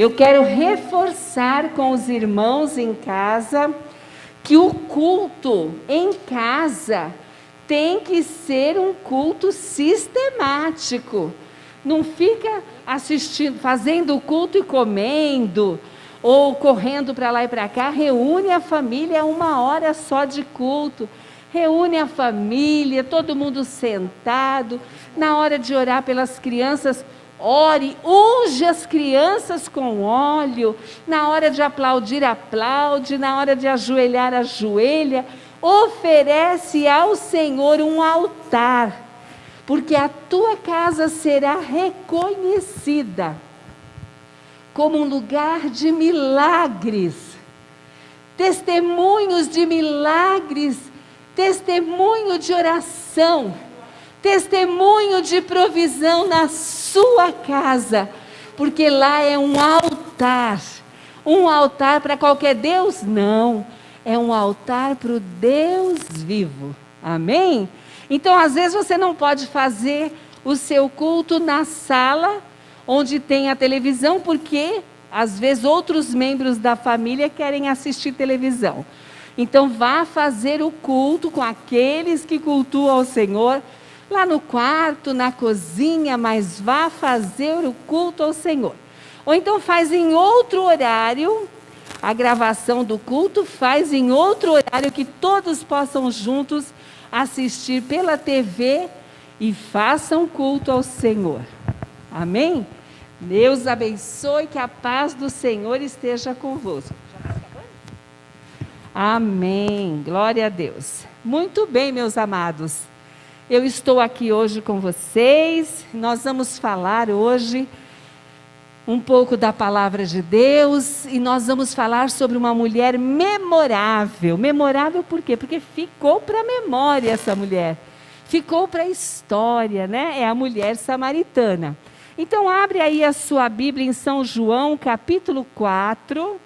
Eu quero reforçar com os irmãos em casa que o culto em casa tem que ser um culto sistemático. Não fica assistindo, fazendo o culto e comendo, ou correndo para lá e para cá. Reúne a família, é 1 hora só de culto. Reúne a família, todo mundo sentado. Na hora de orar pelas crianças, ore, unge as crianças com óleo. Na hora de aplaudir, aplaude. Na hora de ajoelhar, ajoelha. Oferece ao Senhor um altar, porque a tua casa será reconhecida como um lugar de milagres, testemunhos de milagres, testemunho de oração, testemunho de provisão na sua casa, porque lá é um altar para qualquer Deus? Não, é um altar para o Deus vivo, amém? Então, às vezes você não pode fazer o seu culto na sala onde tem a televisão, porque às vezes outros membros da família querem assistir televisão. Então vá fazer o culto com aqueles que cultuam ao Senhor, lá no quarto, na cozinha, mas vá fazer o culto ao Senhor. Ou então faz em outro horário, a gravação do culto, faz em outro horário que todos possam juntos assistir pela TV e façam culto ao Senhor. Amém? Deus abençoe, que a paz do Senhor esteja convosco. Amém. Glória a Deus. Muito bem, meus amados. Eu estou aqui hoje com vocês. Nós vamos falar hoje um pouco da palavra de Deus e nós vamos falar sobre uma mulher memorável. Memorável por quê? Porque ficou para a memória essa mulher. Ficou para a história, né? É a mulher samaritana. Então abre aí a sua Bíblia em São João, capítulo 4.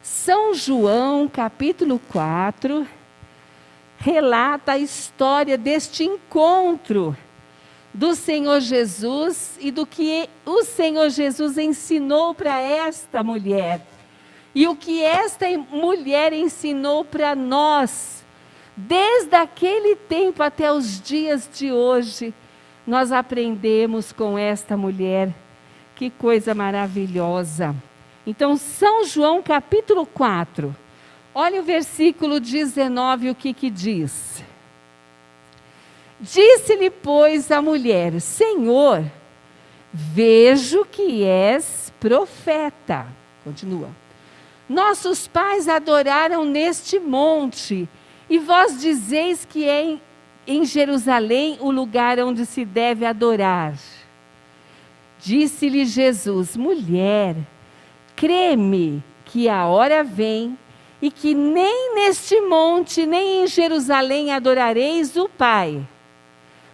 São João, capítulo 4, relata a história deste encontro do Senhor Jesus e do que o Senhor Jesus ensinou para esta mulher. E o que esta mulher ensinou para nós, desde aquele tempo até os dias de hoje, nós aprendemos com esta mulher. Que coisa maravilhosa. Então, São João capítulo 4, olha o versículo 19, o que diz. Disse-lhe, pois, a mulher: Senhor, vejo que és profeta. Continua. Nossos pais adoraram neste monte, e vós dizeis que é em Jerusalém o lugar onde se deve adorar. Disse-lhe Jesus: mulher, crê-me que a hora vem, e que nem neste monte, nem em Jerusalém adorareis o Pai.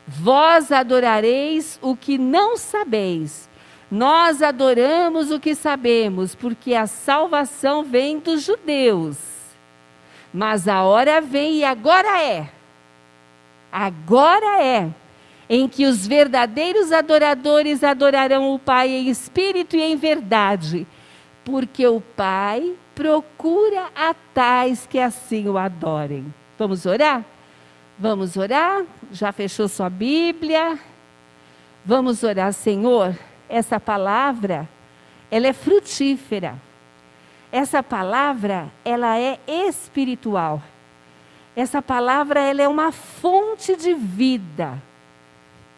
Vós adorareis o que não sabeis. Nós adoramos o que sabemos, porque a salvação vem dos judeus. Mas a hora vem, e agora é, em que os verdadeiros adoradores adorarão o Pai em espírito e em verdade, porque o Pai procura a tais que assim o adorem. Vamos orar? Vamos orar? Já fechou sua Bíblia? Vamos orar. Senhor, essa palavra, ela é frutífera. Essa palavra, ela é espiritual. Essa palavra, ela é uma fonte de vida.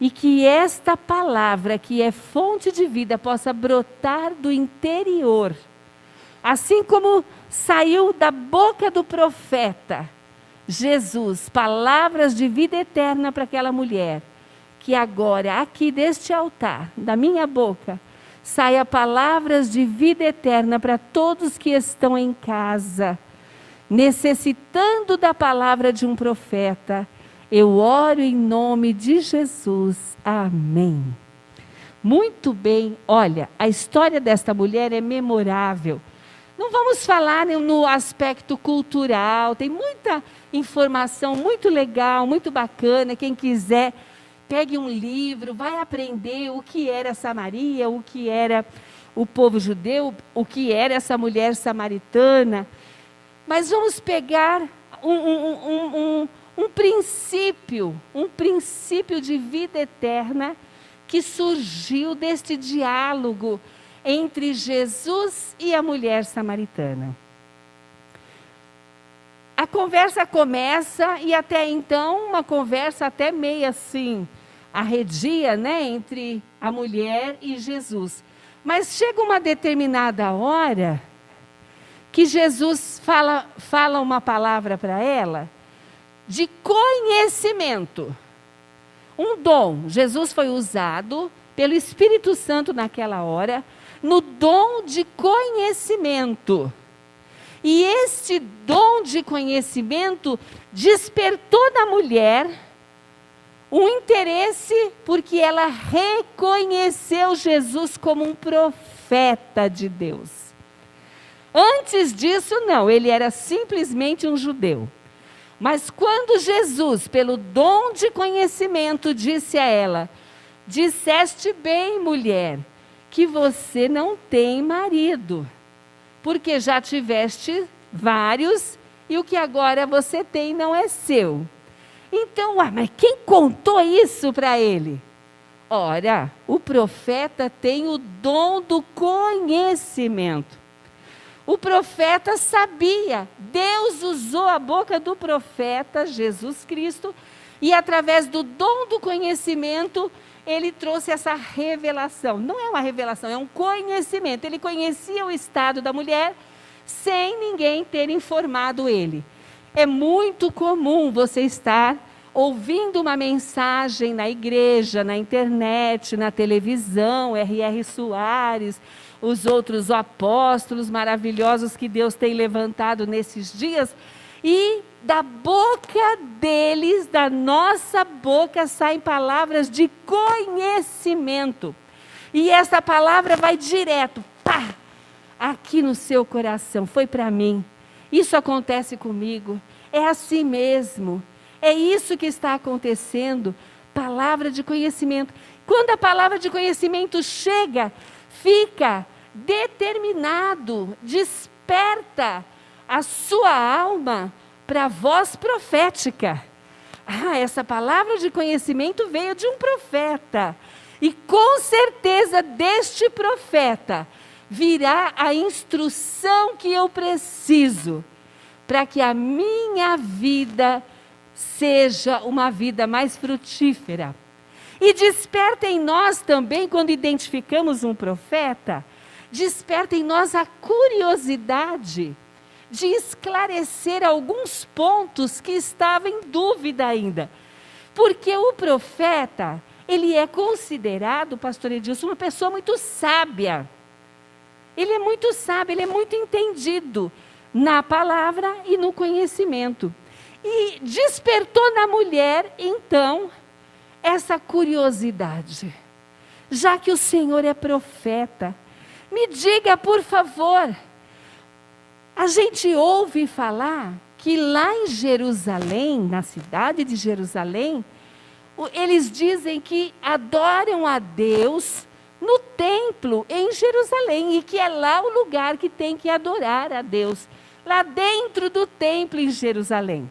E que esta palavra, que é fonte de vida, possa brotar do interior. Assim como saiu da boca do profeta Jesus, palavras de vida eterna para aquela mulher, que agora, aqui deste altar, da minha boca, saia palavras de vida eterna para todos que estão em casa, necessitando da palavra de um profeta. Eu oro em nome de Jesus. Amém. Muito bem, olha, a história desta mulher é memorável. Não vamos falar no aspecto cultural, tem muita informação muito legal, muito bacana. Quem quiser, pegue um livro, vai aprender o que era Samaria, o que era o povo judeu, o que era essa mulher samaritana. Mas vamos pegar um princípio de vida eterna que surgiu deste diálogo entre Jesus e a mulher samaritana. A conversa começa, e até então, uma conversa até meio assim, arredia, né, entre a mulher e Jesus. Mas chega uma determinada hora que Jesus fala uma palavra para ela de conhecimento. Um dom. Jesus foi usado pelo Espírito Santo naquela hora, no dom de conhecimento. E este dom de conhecimento despertou na mulher um interesse, porque ela reconheceu Jesus como um profeta de Deus. Antes disso, não, ele era simplesmente um judeu. Mas quando Jesus, pelo dom de conhecimento, disse a ela: disseste bem, mulher, que você não tem marido, porque já tiveste vários e o que agora você tem não é seu. Então, mas quem contou isso para ele? Ora, o profeta tem o dom do conhecimento. O profeta sabia, Deus usou a boca do profeta, Jesus Cristo, e através do dom do conhecimento, ele trouxe essa revelação. Não é uma revelação, é um conhecimento. Ele conhecia o estado da mulher sem ninguém ter informado ele. É muito comum você estar ouvindo uma mensagem na igreja, na internet, na televisão, R.R. Soares, os outros apóstolos maravilhosos que Deus tem levantado nesses dias, e da boca deles, da nossa boca, saem palavras de conhecimento. E essa palavra vai direto, pá, aqui no seu coração, foi para mim. Isso acontece comigo, é assim mesmo. É isso que está acontecendo, palavra de conhecimento. Quando a palavra de conhecimento chega, fica determinado, desperta a sua alma para a voz profética. Essa palavra de conhecimento veio de um profeta. E com certeza deste profeta virá a instrução que eu preciso para que a minha vida seja uma vida mais frutífera. E desperta em nós também, quando identificamos um profeta, desperta em nós a curiosidade de esclarecer alguns pontos que estavam em dúvida ainda. Porque o profeta, ele é considerado, pastor Edilson, uma pessoa muito sábia. Ele é muito sábio, ele é muito entendido na palavra e no conhecimento. E despertou na mulher, então, essa curiosidade. Já que o Senhor é profeta, me diga, por favor, a gente ouve falar que lá em Jerusalém, na cidade de Jerusalém, eles dizem que adoram a Deus no templo em Jerusalém, e que é lá o lugar que tem que adorar a Deus, lá dentro do templo em Jerusalém.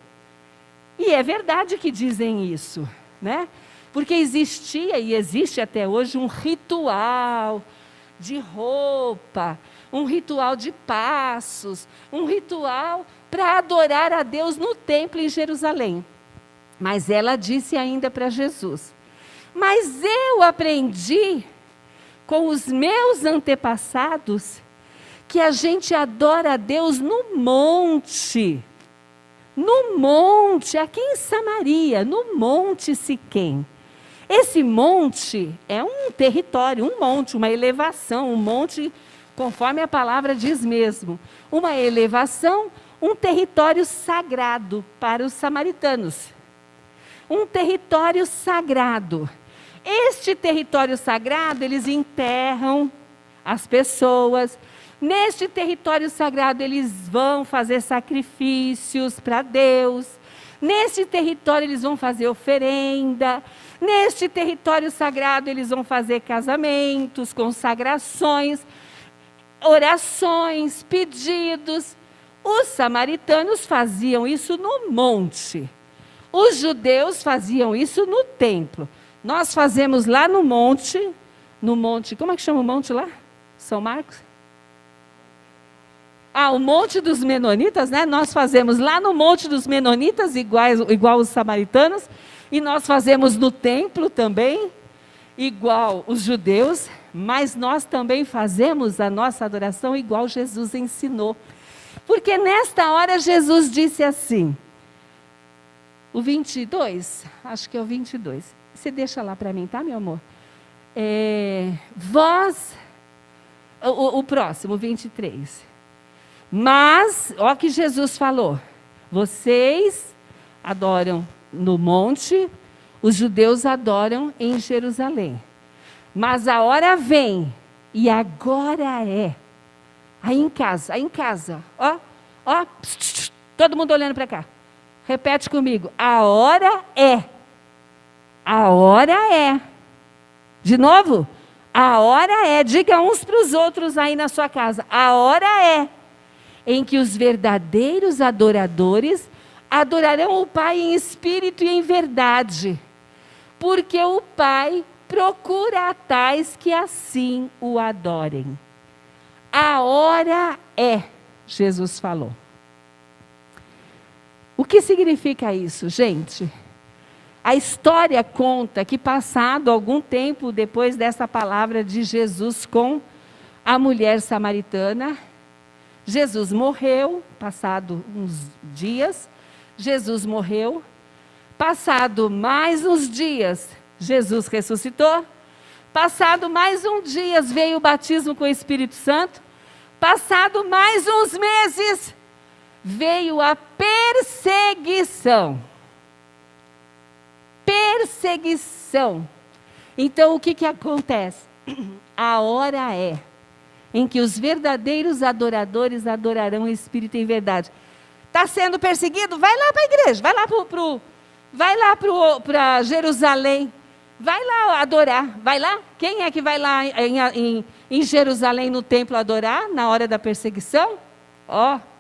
E é verdade que dizem isso, né? Porque existia e existe até hoje um ritual de roupa, um ritual de passos, um ritual para adorar a Deus no templo em Jerusalém. Mas ela disse ainda para Jesus: mas eu aprendi com os meus antepassados que a gente adora a Deus no monte. No monte, aqui em Samaria, no Monte Siquém. Esse monte é um território, um monte, uma elevação, um monte, conforme a palavra diz mesmo. Uma elevação, um território sagrado para os samaritanos. Um território sagrado. Este território sagrado, eles enterram as pessoas. Neste território sagrado, eles vão fazer sacrifícios para Deus. Neste território, eles vão fazer oferenda. Neste território sagrado, eles vão fazer casamentos, consagrações. orações, pedidos. Os samaritanos faziam isso no monte. Os judeus faziam isso no templo. Nós fazemos lá no monte, como é que chama o monte lá? São Marcos? O Monte dos Menonitas, né? Nós fazemos lá no Monte dos Menonitas, igual os samaritanos, e nós fazemos no templo também, igual os judeus, mas nós também fazemos a nossa adoração igual Jesus ensinou. Porque nesta hora Jesus disse assim, o 22, acho que é o 22, você deixa lá para mim, tá, meu amor? O próximo, 23. Mas, olha o que Jesus falou, vocês adoram no monte, os judeus adoram em Jerusalém. Mas a hora vem, e agora é, aí em casa, ó, todo mundo olhando para cá. Repete comigo, a hora é. De novo, a hora é, diga uns para os outros aí na sua casa, a hora é em que os verdadeiros adoradores adorarão o Pai em espírito e em verdade, porque o Pai procura a tais que assim o adorem. A hora é, Jesus falou. O que significa isso, gente? A história conta que passado algum tempo depois dessa palavra de Jesus com a mulher samaritana, Jesus morreu, passado uns dias, Jesus morreu, passado mais uns dias, Jesus ressuscitou, passado mais uns dias veio o batismo com o Espírito Santo, passado mais uns meses veio a perseguição. Então o que acontece? A hora é em que os verdadeiros adoradores adorarão o Espírito em verdade. Está sendo perseguido? Vai lá para a igreja, vai lá para Jerusalém, vai lá adorar, vai lá. Quem é que vai lá em Jerusalém no templo adorar na hora da perseguição?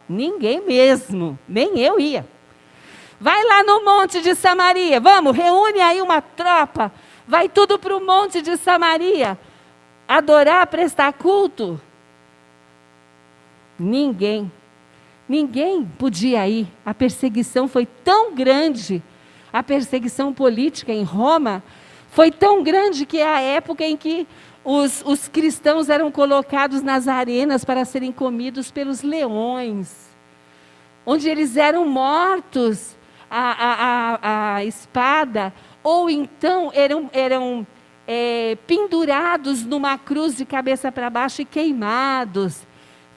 Ninguém mesmo, nem eu ia. Vai lá no Monte de Samaria, vamos, reúne aí uma tropa, vai tudo para o Monte de Samaria, adorar, prestar culto. Ninguém podia ir, a perseguição foi tão grande, a perseguição política em Roma foi tão grande que é a época em que os cristãos eram colocados nas arenas para serem comidos pelos leões, onde eles eram mortos a espada, ou então eram pendurados numa cruz de cabeça para baixo e queimados.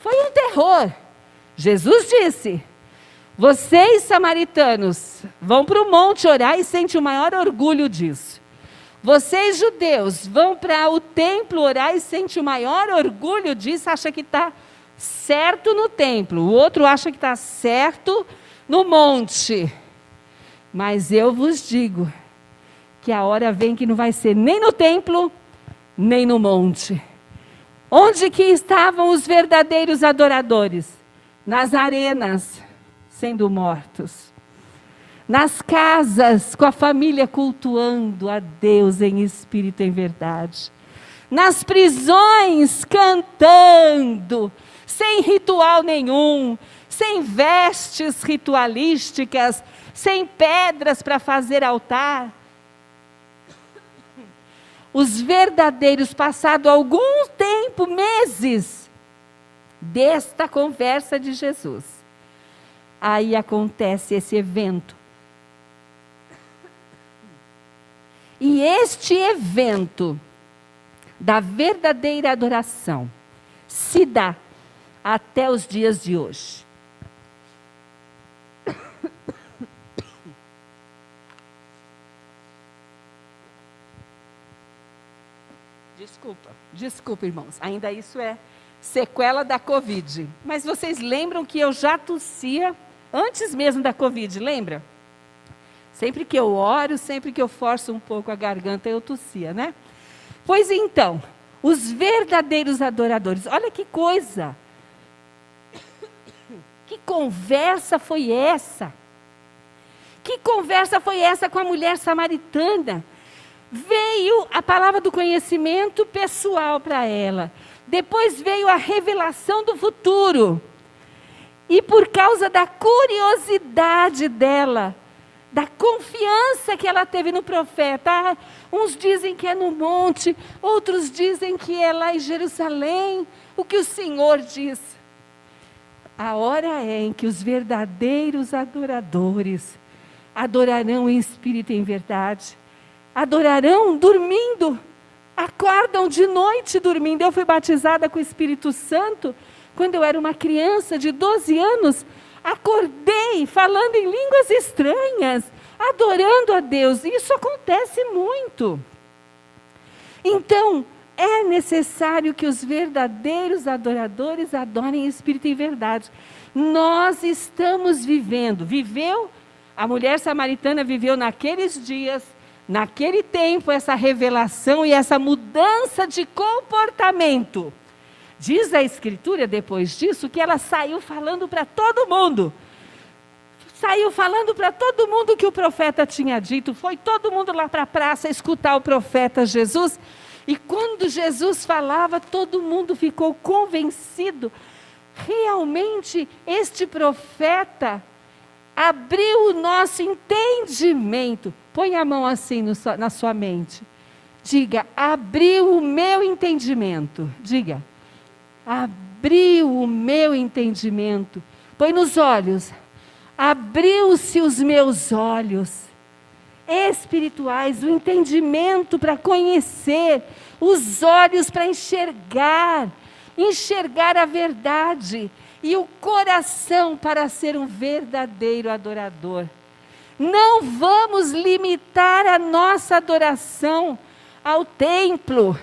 Foi um terror. Jesus disse, vocês samaritanos vão para o monte orar e sentem o maior orgulho disso. Vocês judeus vão para o templo orar e sentem o maior orgulho disso, acha que está certo no templo, o outro acha que está certo no monte. Mas eu vos digo que a hora vem que não vai ser nem no templo, nem no monte. Onde que estavam os verdadeiros adoradores? Nas arenas, sendo mortos. Nas casas, com a família cultuando a Deus em espírito e em verdade. Nas prisões, cantando, sem ritual nenhum, sem vestes ritualísticas, sem pedras para fazer altar. Os verdadeiros, passado algum tempo, meses, desta conversa de Jesus, aí acontece esse evento. E este evento da verdadeira adoração se dá até os dias de hoje. Desculpa, irmãos, ainda isso é sequela da Covid. Mas vocês lembram que eu já tossia antes mesmo da Covid, lembra? Sempre que eu oro, sempre que eu forço um pouco a garganta, eu tossia, né? Pois então, Os verdadeiros adoradores. Olha que coisa. Que conversa foi essa? Que conversa foi essa com a mulher samaritana? Veio a palavra do conhecimento pessoal para ela. Depois veio a revelação do futuro. E por causa da curiosidade dela, da confiança que ela teve no profeta. Uns dizem que é no monte, outros dizem que é lá em Jerusalém. O que o Senhor diz? A hora é em que os verdadeiros adoradores adorarão em espírito e em verdade. Adorarão dormindo, acordam de noite dormindo. Eu fui batizada com o Espírito Santo quando eu era uma criança de 12 anos. Acordei falando em línguas estranhas, adorando a Deus. Isso acontece muito. Então, é necessário que os verdadeiros adoradores adorem em espírito e em verdade. Nós estamos viveu, a mulher samaritana viveu naqueles dias, naquele tempo, essa revelação e essa mudança de comportamento. Diz a Escritura, depois disso, que ela saiu falando para todo mundo. Saiu falando para todo mundo o que o profeta tinha dito. Foi todo mundo lá para a praça escutar o profeta Jesus. E quando Jesus falava, todo mundo ficou convencido. Realmente, este profeta abriu o nosso entendimento. Põe a mão assim na sua mente. Diga, abriu o meu entendimento. Diga, abriu o meu entendimento. Põe nos olhos. Abriu-se os meus olhos espirituais, o entendimento para conhecer, os olhos para enxergar a verdade e o coração para ser um verdadeiro adorador. Não vamos limitar a nossa adoração ao templo,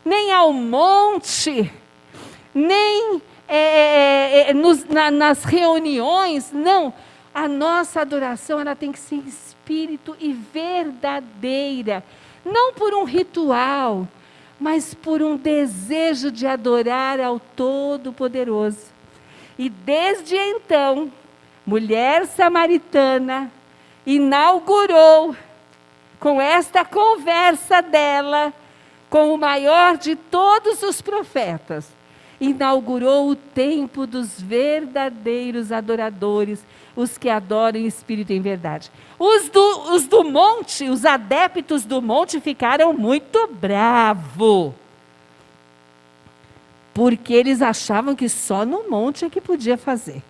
nem ao monte, nem nas reuniões, não. A nossa adoração ela tem que ser espírito e verdadeira, não por um ritual, mas por um desejo de adorar ao Todo-Poderoso. E desde então, mulher samaritana inaugurou, com esta conversa dela, com o maior de todos os profetas, inaugurou o tempo dos verdadeiros adoradores, os que adoram em espírito e em verdade. Os do monte, os adeptos do monte ficaram muito bravos, porque eles achavam que só no monte é que podia fazer.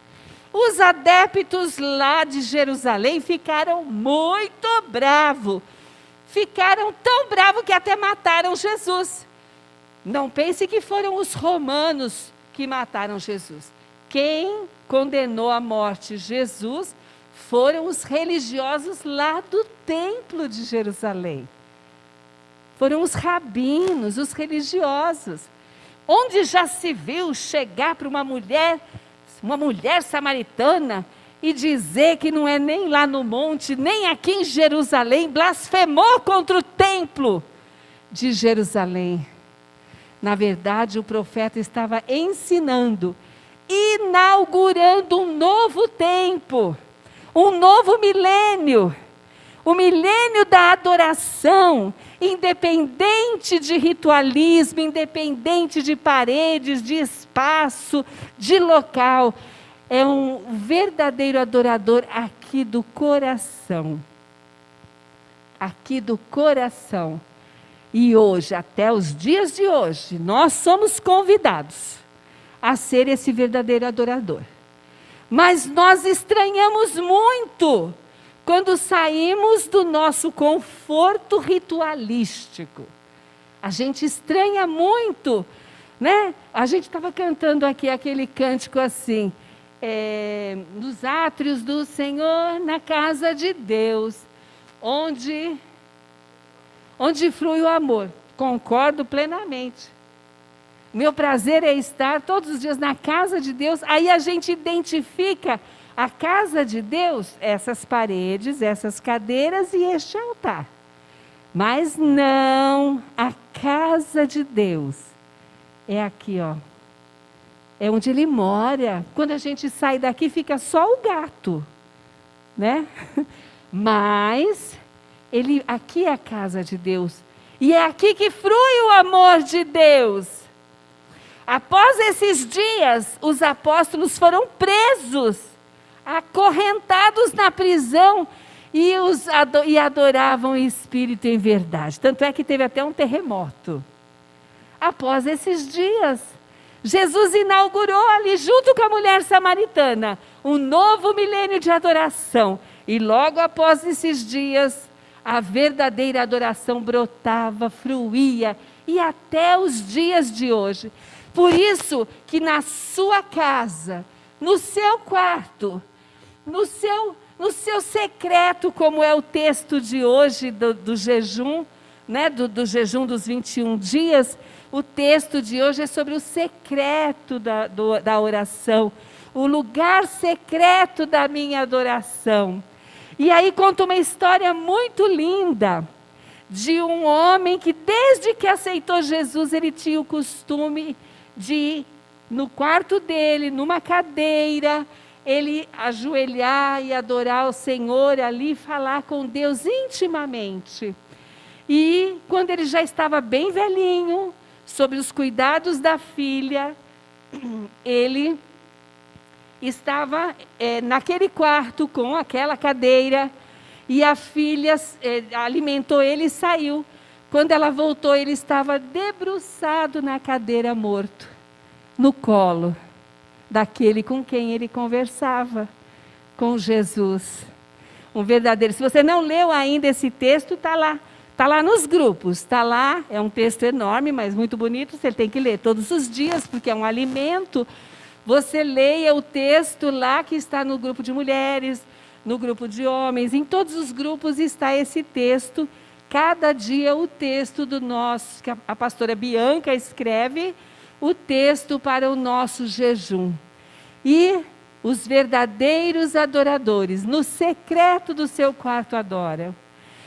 Os adeptos lá de Jerusalém ficaram muito bravos, ficaram tão bravos que até mataram Jesus. Não pense que foram os romanos que mataram Jesus. Quem condenou à morte Jesus foram os religiosos lá do templo de Jerusalém. Foram os rabinos, os religiosos. Onde já se viu chegar para uma mulher samaritana e dizer que não é nem lá no monte, nem aqui em Jerusalém, blasfemou contra o templo de Jerusalém. Na verdade, o profeta estava ensinando, inaugurando um novo tempo, um novo milênio, o milênio da adoração, independente de ritualismo, independente de paredes, de espaço, de local. É um verdadeiro adorador aqui do coração. Aqui do coração. E hoje, até os dias de hoje, nós somos convidados a ser esse verdadeiro adorador. Mas nós estranhamos muito quando saímos do nosso conforto ritualístico. A gente estranha muito, né? A gente estava cantando aqui aquele cântico assim, nos átrios do Senhor, na casa de Deus, onde flui o amor. Concordo plenamente. Meu prazer é estar todos os dias na casa de Deus. Aí a gente identifica a casa de Deus, essas paredes, essas cadeiras e este altar. Mas não, a casa de Deus é aqui, ó. É onde ele mora. Quando a gente sai daqui, fica só o gato, né? Mas aqui é a casa de Deus. E é aqui que flui o amor de Deus. Após esses dias, os apóstolos foram presos, acorrentados na prisão e adoravam o Espírito em verdade. Tanto é que teve até um terremoto. Após esses dias, Jesus inaugurou ali, junto com a mulher samaritana, um novo milênio de adoração. E logo após esses dias, a verdadeira adoração brotava, fluía, e até os dias de hoje. Por isso que na sua casa, no seu quarto, no seu secreto, como é o texto de hoje do jejum, né, do jejum dos 21 dias, o texto de hoje é sobre o secreto da oração, o lugar secreto da minha adoração. E aí conta uma história muito linda, de um homem que desde que aceitou Jesus, ele tinha o costume de ir no quarto dele, numa cadeira, ele ajoelhar e adorar o Senhor ali, falar com Deus intimamente. E quando ele já estava bem velhinho, sob os cuidados da filha, ele estava naquele quarto com aquela cadeira, e a filha alimentou ele e saiu. Quando ela voltou, ele estava debruçado na cadeira, morto, no colo daquele com quem ele conversava, com Jesus. Um verdadeiro. Se você não leu ainda esse texto, está lá. Está lá nos grupos, está lá, é um texto enorme, mas muito bonito, você tem que ler todos os dias, porque é um alimento. Você leia o texto lá que está no grupo de mulheres, no grupo de homens, em todos os grupos está esse texto. Cada dia o texto do nosso, que a pastora Bianca escreve, o texto para o nosso jejum. E os verdadeiros adoradores, no secreto do seu quarto adoram.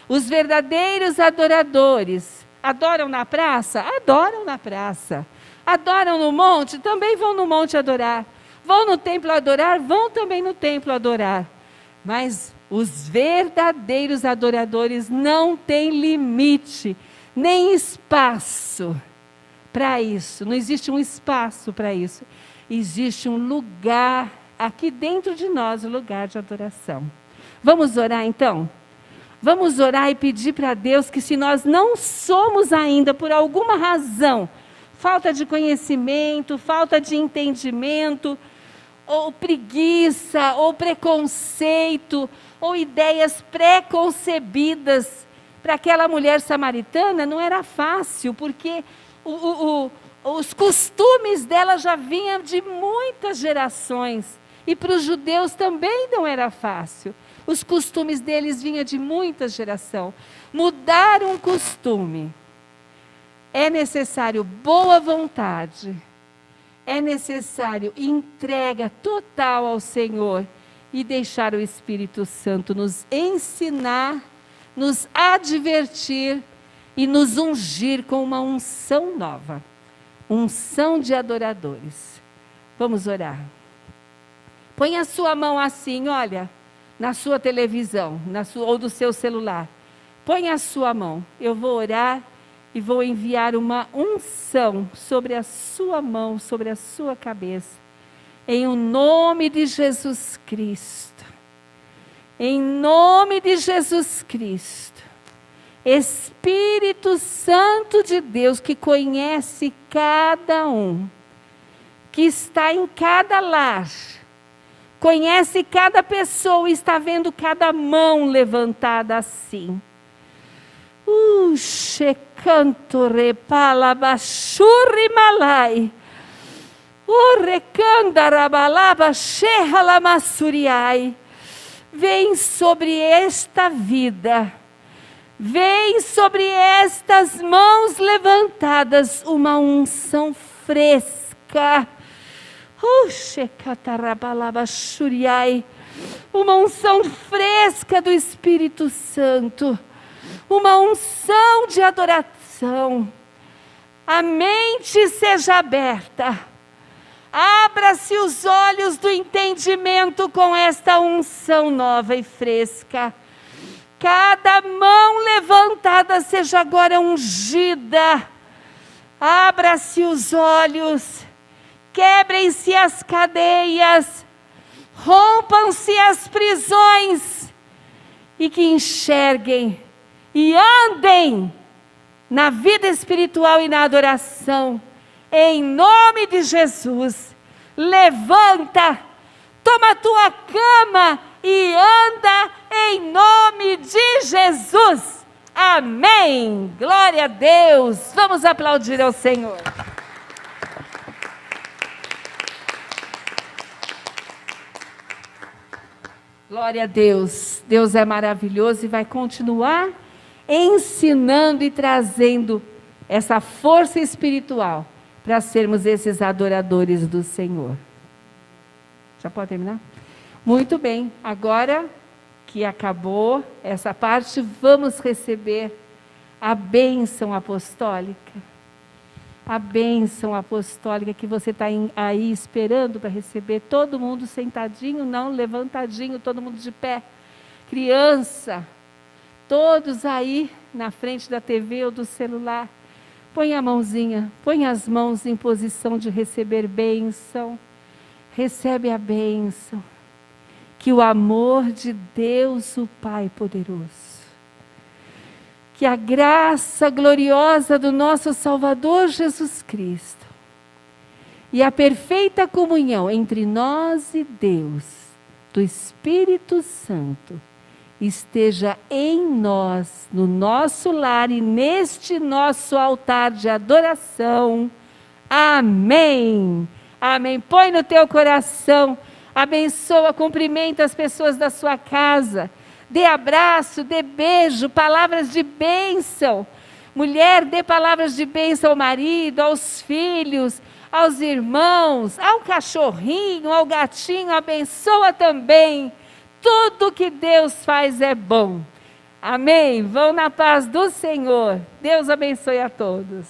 Os verdadeiros adoradores, adoram na praça? Adoram na praça. Adoram no monte? Também vão no monte adorar. Vão no templo adorar? Vão também no templo adorar. Mas os verdadeiros adoradores não têm limite, nem espaço para isso. Não existe um espaço para isso. Existe um lugar aqui dentro de nós, um lugar de adoração. Vamos orar então? Vamos orar e pedir para Deus que, se nós não somos ainda, por alguma razão, falta de conhecimento, falta de entendimento, ou preguiça, ou preconceito, ou ideias pré-concebidas, para aquela mulher samaritana não era fácil, porque os costumes dela já vinham de muitas gerações, e para os judeus também não era fácil. Os costumes deles vinham de muita geração. Mudar um costume é necessário boa vontade, é necessário entrega total ao Senhor e deixar o Espírito Santo nos ensinar, nos advertir e nos ungir com uma unção nova, unção de adoradores. Vamos orar. Põe a sua mão assim, olha, na sua televisão, ou do seu celular. Põe a sua mão. Eu vou orar e vou enviar uma unção sobre a sua mão, sobre a sua cabeça. Em o nome de Jesus Cristo. Em nome de Jesus Cristo. Espírito Santo de Deus, que conhece cada um, que está em cada lar, conhece cada pessoa, está vendo cada mão levantada assim. Shekanto repala bashuri malai. Rekanda rabalaba shehala masuriai. Vem sobre esta vida, vem sobre estas mãos levantadas uma unção fresca. Uma unção fresca do Espírito Santo, uma unção de adoração. A mente seja aberta. Abra-se os olhos do entendimento com esta unção nova e fresca. Cada mão levantada seja agora ungida. Abra-se os olhos. Quebrem-se as cadeias. Rompam-se as prisões. E que enxerguem e andem na vida espiritual e na adoração. Em nome de Jesus, levanta, toma a tua cama e anda em nome de Jesus. Amém. Glória a Deus. Vamos aplaudir ao Senhor. Glória a Deus. Deus é maravilhoso e vai continuar ensinando e trazendo essa força espiritual para sermos esses adoradores do Senhor. Já pode terminar? Muito bem, agora que acabou essa parte, vamos receber a bênção apostólica. A bênção apostólica que você está aí esperando para receber, todo mundo sentadinho, não levantadinho, todo mundo de pé. Criança, todos aí na frente da TV ou do celular. Põe a mãozinha, põe as mãos em posição de receber bênção. Recebe a bênção. Que o amor de Deus, o Pai poderoso, que a graça gloriosa do nosso Salvador Jesus Cristo e a perfeita comunhão entre nós e Deus, do Espírito Santo, esteja em nós, no nosso lar e neste nosso altar de adoração. Amém. Amém. Põe no teu coração, abençoa, cumprimenta as pessoas da sua casa, dê abraço, dê beijo, palavras de bênção. Mulher, dê palavras de bênção ao marido, aos filhos, aos irmãos, ao cachorrinho, ao gatinho, abençoa também. Tudo que Deus faz é bom. Amém? Vão na paz do Senhor. Deus abençoe a todos.